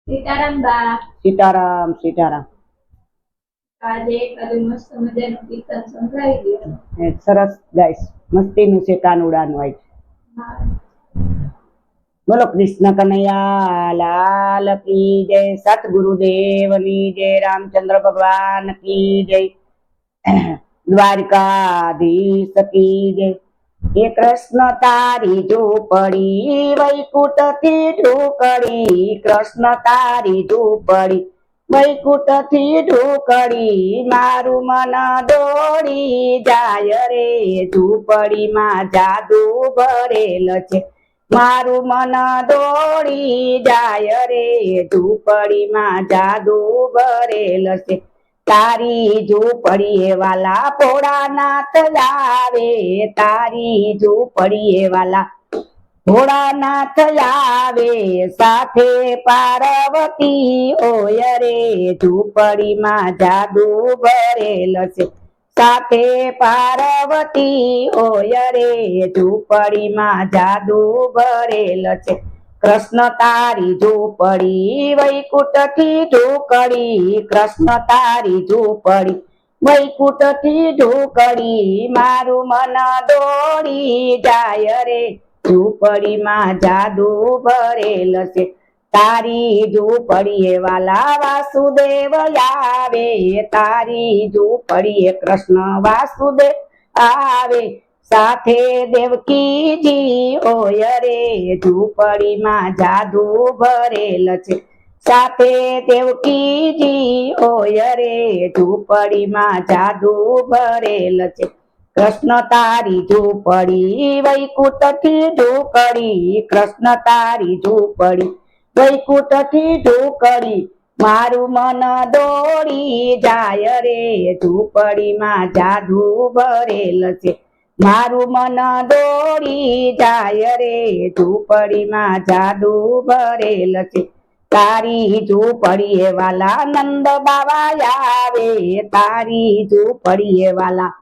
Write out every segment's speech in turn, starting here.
સીતારામ બા. સીતારામ સીતારામ. આજે એકાદું મસ્ત મજાનું કીર્તન સંભળાવી દો. સરસ ગાઈશ. મસ્તીનું છે કાનુડાનું આજ. બોલો કૃષ્ણ કનૈયા લાલ કી જય, સતગુરુદેવની જય, રામચંદ્ર ભગવાન કી જય, દ્વારકાધીશ કી જય. એ કૃષ્ણ તારી ઝૂંપડી વૈકુંઠ થી ઢોકળી, કૃષ્ણ તારી ઝૂંપડી વૈકુંઠ થી ઢોકળી, મારું મન દોડી જાય રે, ઝૂંપડીમાં જાદુ ભરેલ છે, મારું મન દોડી જાય રે, ઝૂંપડીમાં જાદુ ભરેલ છે. તારી ઝૂંપડીએ વાલા ભોળાનાથ આવે, તારી ઝૂંપડીએ વાલા ભોળાનાથ આવે, સાથે પાર્વતી હોય રે, ઝૂંપડીમાં જાદુ ભરેલ છે, સાથે પાર્વતી હોય રે, ઝૂંપડીમાં જાદુ ભરેલ છે. કૃષ્ણ તારી ઝૂંપડી વૈકુંઠ થી ઢોકળી, કૃષ્ણ તારી ઝૂંપડી વૈકુંઠ થી ઢોકળી, મારું મન દોડી જાય રે, ઝૂંપડીમાં જાદુ ભરેલ છે. તારી ઝૂંપડીએ વાલા વાસુદેવ આવે, તારી ઝૂંપડીએ કૃષ્ણ વાસુદેવ આવે, સાથે દેવકીજી હોય રે, ઝૂંપડીમાં જાદુ ભરેલ છે, સાથે દેવકીજી હોય રે, ઝૂંપડીમાં જાદુ ભરેલ છે. કૃષ્ણ તારી ઝૂંપડી વૈકુંઠ થી ઢોકળી, કૃષ્ણ તારી ઝૂંપડી વૈકુંઠ થી ઢોકળી, મારું મન દોડી જાય રે, ઝૂંપડીમાં જાદુ ભરેલ છે, મારું મન દોડી જાય રે, ઝૂંપડીમાં જાદુ ભરેલ છે. તારી ઝૂંપડીએ વાલા નંદ બાવા આવે, તારી ઝૂંપડીએ વાલા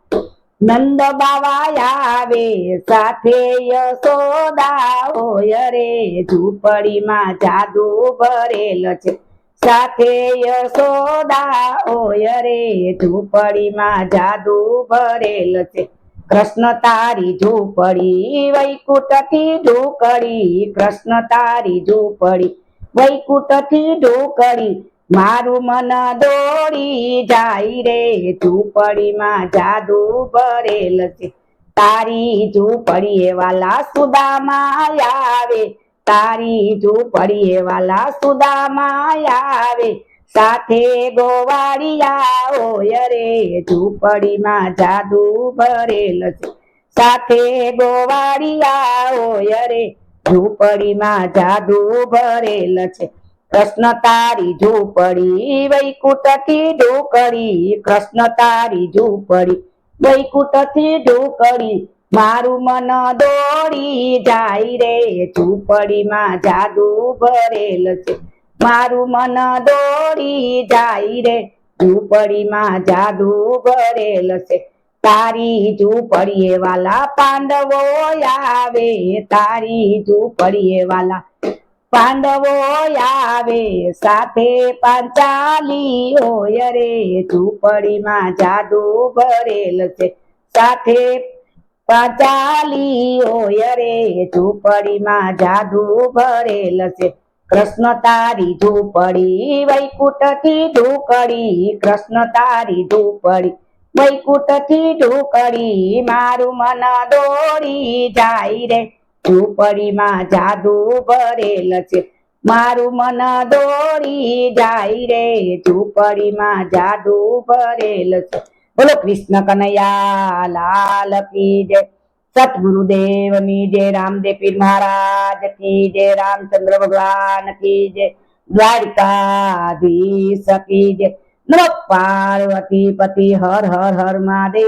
નંદ બાવા આવે, સાથે યશોદા હોય રે, ઝૂંપડીમાં જાદુ ભરેલ છે, સાથે યશોદા હોય રે, ઝૂંપડીમાં જાદુ ભરેલ છે. કૃષ્ણ તારી ઝૂંપડી વૈકુંઠ થી ઢોકળી, કૃષ્ણ તારી ઝૂંપડી વૈકુંઠ થી ઢોકળી, મારું મન દોડી જાય રે, ઝૂંપડીમાં જાદુ ભરેલ છે. તારી ઝૂંપડીએ વાલા સુદામા આવે, તારી ઝૂંપડીએ વાલા સુદામા આવે, સાથે ગોવાળિયા હોય રે, ઝૂંપડીમાં જાદુ ભરેલ છે, સાથે ગોવાળિયા હોય રે, ઝૂંપડીમાં જાદુ ભરેલ છે. કૃષ્ણ તારી ઝૂંપડી વૈકુંઠ થી ઢોકળી, કૃષ્ણ તારી ઝૂંપડી વૈકુંઠ થી ઢોકળી, મારું મન દોડી જાય રે, ઝૂંપડીમાં જાદુ ભરેલ છે, મારું મન દોડી જાય રે, ઝૂંપડીમાં જાદુ ભરેલ છે. તારી ઝૂંપડીએ વાલા પાંડવો આવે, તારી ઝૂંપડીએ વાલા પાંડવો આવે, સાથે પાંચાલી હોય રે, ઝૂંપડીમાં જાદુ ભરેલ છે, સાથે પાંચાલી હોય રે, ઝૂંપડીમાં જાદુ ભરેલ છે. કૃષ્ણ તારી ઝૂંપડી વૈકુંઠ થી ઢોકળી, કૃષ્ણ તારી ઝૂંપડી વૈકુંઠ થી ઢોકળી, મારું મન દોડી જાય રે, ઝૂંપડીમાં જાદુ ભરેલ છે, મારું મન દોડી જાય રે, ઝૂંપડીમાં જાદુ ભરેલ છે. બોલો કૃષ્ણ કનૈયા લાલ કી જય, સતગુરુદેવની જય, રામદેવ પીર મહારાજ કી જય, રામચંદ્ર ભગવાન કી જય, દ્વારકાધીશ કી જય. નમઃ પાર્વતી પતિ હર હર હર મહાદેવ.